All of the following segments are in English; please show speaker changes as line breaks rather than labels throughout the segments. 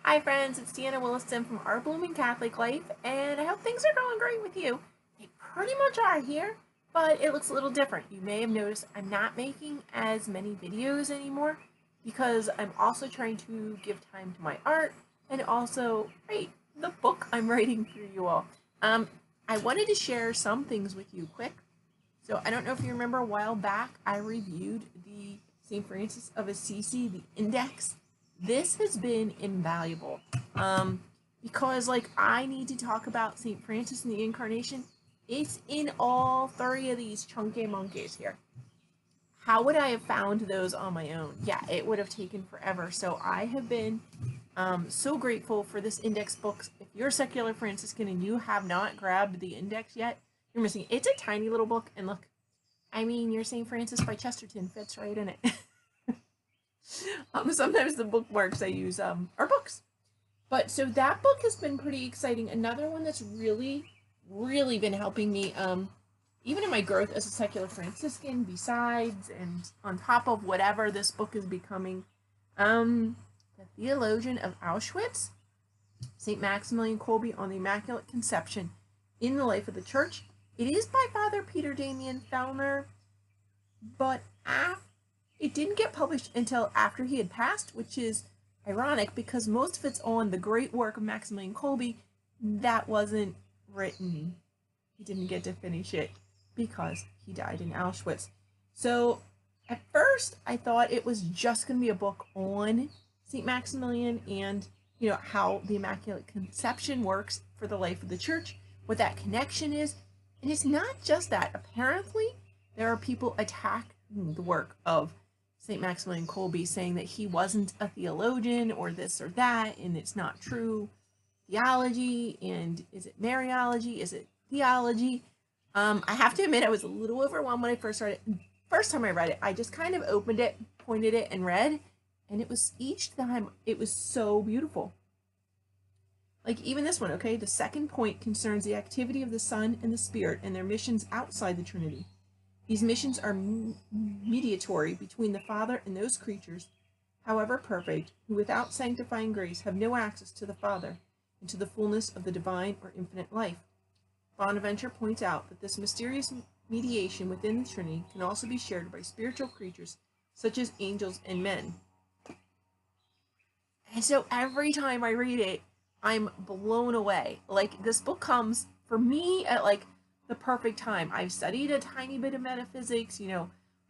Hi friends, it's Deanna Williston from Our Blooming Catholic Life, and I hope things are going great with you. They pretty much are here, but it looks a little different. You may have noticed I'm not making as many videos anymore because I'm also trying to give time to my art and also write the book I'm writing for you all. I wanted to share some things with you quick. So I don't know if you remember a while back, I reviewed the St. Francis of Assisi, the index. This has been invaluable because I need to talk about St. Francis and the Incarnation. It's in all three of these chunky monkeys here. How would I have found those on my own? Yeah, it would have taken forever. So I have been so grateful for this index book. If you're a secular Franciscan and you have not grabbed the index yet, you're missing. It's a tiny little book, and look, I mean, your St. Francis by Chesterton fits right in it. Sometimes the bookmarks I use are books. But so that book has been pretty exciting. Another one that's really, really been helping me, even in my growth as a secular Franciscan, besides and on top of whatever this book is becoming, the Theologian of Auschwitz, St. Maximillian Kolbe on the Immaculate Conception in the Life of the Church. It is by Father Peter Damien Fehlner, but it didn't get published until after he had passed, which is ironic because most of it's on the great work of Maximillian Kolbe that wasn't written. He didn't get to finish it because he died in Auschwitz. So at first I thought it was just going to be a book on St. Maximilian and, how the Immaculate Conception works for the life of the church, what that connection is. And it's not just that. Apparently, there are people attacking the work of St. Maximillian Kolbe, saying that he wasn't a theologian or this or that, and it's not true. Theology, and is it Mariology? Is it theology? I have to admit I was a little overwhelmed when I first read it. First time I read it, I just kind of opened it, pointed it, and read, and it was each time, it was so beautiful. Like even this one, okay? The second point concerns the activity of the Son and the Spirit and their missions outside the Trinity. These missions are mediatory between the Father and those creatures, however perfect, who without sanctifying grace have no access to the Father and to the fullness of the divine or infinite life. Bonaventure points out that this mysterious mediation within the Trinity can also be shared by spiritual creatures such as angels and men. And so every time I read it, I'm blown away. Like, this book comes, for me, at the perfect time. I've studied a tiny bit of metaphysics,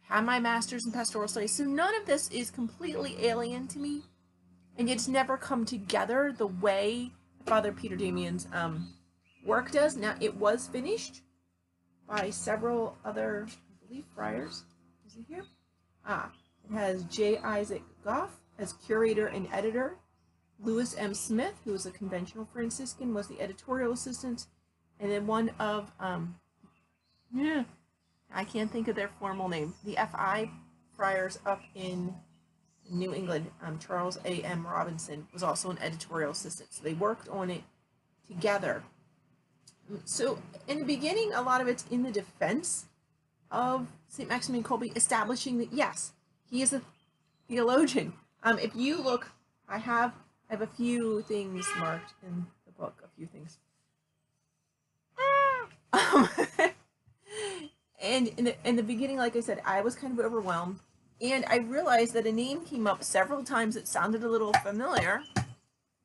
had my master's in pastoral studies, so none of this is completely alien to me, and it's never come together the way Father Peter Damien's work does. Now, it was finished by several other, I believe, friars. Is it here? It has J. Isaac Goff as curator and editor. Lewis M. Smith, who was a conventional Franciscan, was the editorial assistant. And then one of, I can't think of their formal name, the FI friars up in New England, Charles A. M. Robinson, was also an editorial assistant. So they worked on it together. So in the beginning, a lot of it's in the defense of St. Maximilian Kolbe, establishing that, yes, he is a theologian. If you look, I have a few things marked in the book, a few things. And in the beginning, like I said, I was kind of overwhelmed, and I realized that a name came up several times that sounded a little familiar.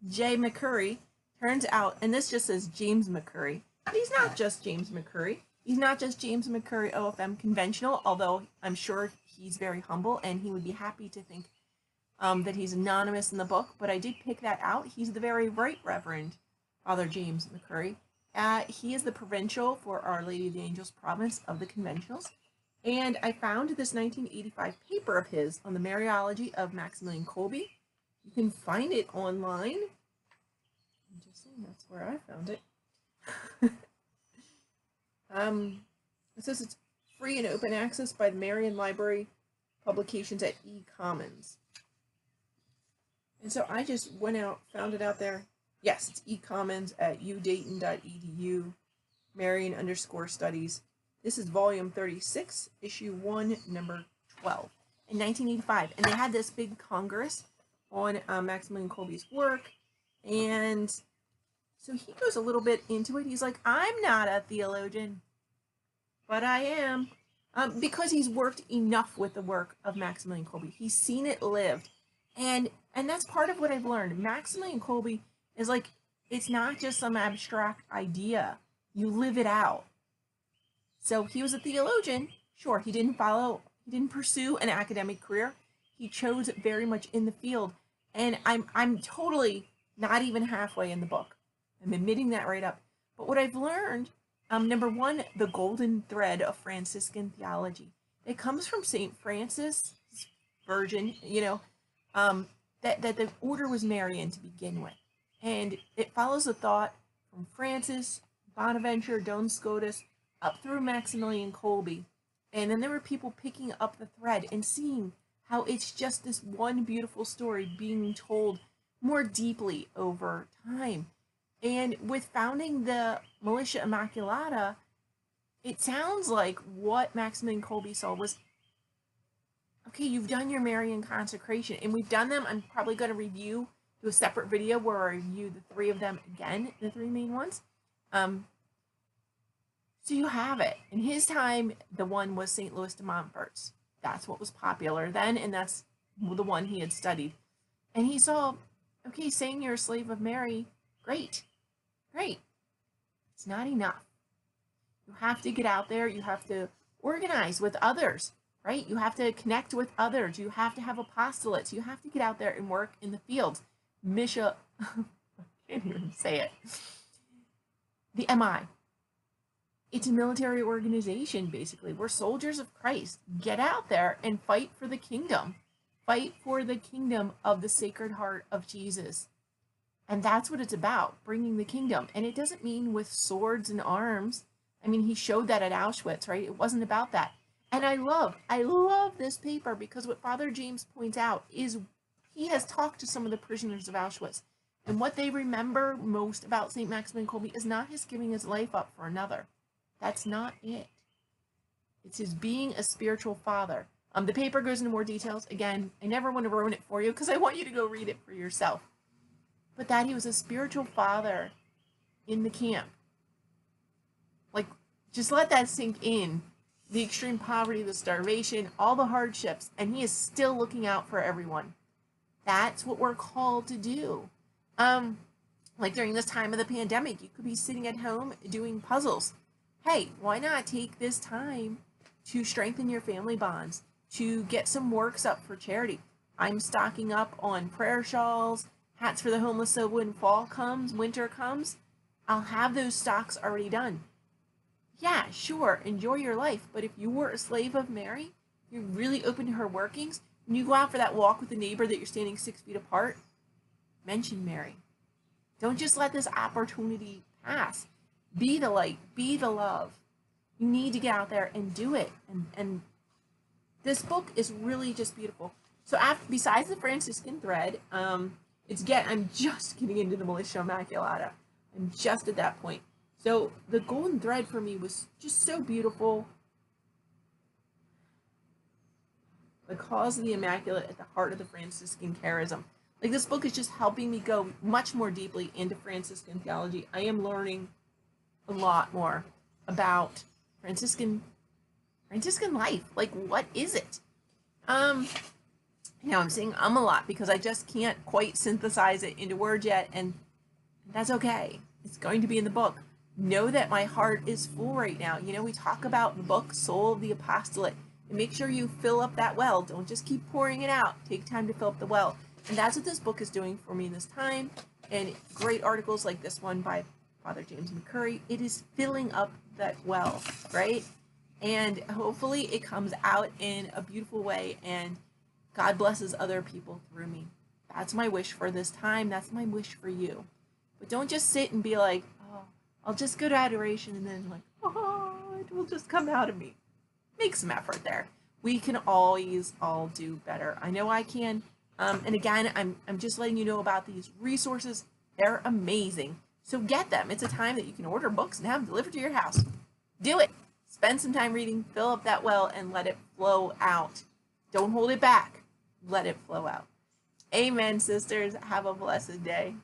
J. McCurry. Turns out, and this just says James McCurry, but he's not just James McCurry. He's not just James McCurry OFM conventional, although I'm sure he's very humble and he would be happy to think that he's anonymous in the book, but I did pick that out. He's the very right Reverend Father James McCurry. He is the provincial for Our Lady of the Angels province of the conventionals, and I found this 1985 paper of his on the Mariology of Maximillian Kolbe. You can find it online. I'm just saying that's where I found it. It says it's free and open access by the Marian Library Publications at eCommons. And so I just went out, found it out there. Yes, it's eCommons at udayton.edu, Marian_studies. This is volume 36, issue 1, number 12, in 1985. And they had this big congress on Maximillian Kolbe's work, And so he goes a little bit into it. He's like, I'm not a theologian, but I am. Because he's worked enough with the work of Maximillian Kolbe. He's seen it lived. And that's part of what I've learned. Maximillian Kolbe is like, it's not just some abstract idea. You live it out. So he was a theologian. Sure, he didn't pursue an academic career. He chose very much in the field. And I'm totally not even halfway in the book. I'm admitting that right up. But what I've learned, number one, the golden thread of Franciscan theology. It comes from St. Francis, Virgin, that the order was Marian to begin with. And it follows the thought from Francis, Bonaventure, Duns Scotus, up through Maximillian Kolbe. And then there were people picking up the thread and seeing how it's just this one beautiful story being told more deeply over time. And with founding the Militia Immaculata, it sounds like what Maximillian Kolbe saw was, okay, you've done your Marian consecration, and we've done them. I'm probably going to do a separate video where I review the three of them again, the three main ones. So you have it. In his time, the one was St. Louis de Montfort's. That's what was popular then, and that's the one he had studied. And he saw, okay, saying you're a slave of Mary, great. It's not enough. You have to get out there. You have to organize with others, right? You have to connect with others. You have to have apostolates. You have to get out there and work in the fields. Misha, I can't even say it. The MI. It's a military organization, basically. We're soldiers of Christ. Get out there and fight for the kingdom. Fight for the kingdom of the Sacred Heart of Jesus. And that's what it's about, bringing the kingdom. And it doesn't mean with swords and arms. I mean, he showed that at Auschwitz, right? It wasn't about that. And I love this paper, because what Father James points out is he has talked to some of the prisoners of Auschwitz. And what they remember most about St. Maximilian Kolbe is not his giving his life up for another. That's not it. It's his being a spiritual father. The paper goes into more details. Again, I never want to ruin it for you because I want you to go read it for yourself. But that he was a spiritual father in the camp. Like, just let that sink in. The extreme poverty, the starvation, all the hardships, and he is still looking out for everyone. That's what we're called to do. Like during this time of the pandemic, you could be sitting at home doing puzzles. Hey, why not take this time to strengthen your family bonds, to get some works up for charity? I'm stocking up on prayer shawls, hats for the homeless, so when fall comes, winter comes, I'll have those stocks already done. Yeah, sure, enjoy your life, but if you were a slave of Mary, you're really open to her workings, and you go out for that walk with the neighbor that you're standing 6 feet apart, mention Mary. Don't just let this opportunity pass. Be the light, be the love. You need to get out there and do it. And this book is really just beautiful. So besides the Franciscan thread, I'm just getting into the Militia Immaculata. I'm just at that point. So the golden thread for me was just so beautiful. The cause of the Immaculate at the heart of the Franciscan charism. Like, this book is just helping me go much more deeply into Franciscan theology. I am learning a lot more about Franciscan life. Like, what is it? I'm saying a lot because I just can't quite synthesize it into words yet, and that's okay. It's going to be in the book. Know that my heart is full right now. We talk about the book, Soul of the Apostolate, and make sure you fill up that well. Don't just keep pouring it out. Take time to fill up the well. And that's what this book is doing for me this time. And great articles like this one by Father James McCurry, it is filling up that well, right? And hopefully it comes out in a beautiful way, and God blesses other people through me. That's my wish for this time. That's my wish for you. But don't just sit and be like, oh, I'll just go to adoration, and then like, oh, it will just come out of me. Make some effort there. We can always all do better. I know I can. And again, I'm just letting you know about these resources. They're amazing. So get them. It's a time that you can order books and have them delivered to your house. Do it. Spend some time reading, fill up that well, and let it flow out. Don't hold it back. Let it flow out. Amen, sisters. Have a blessed day.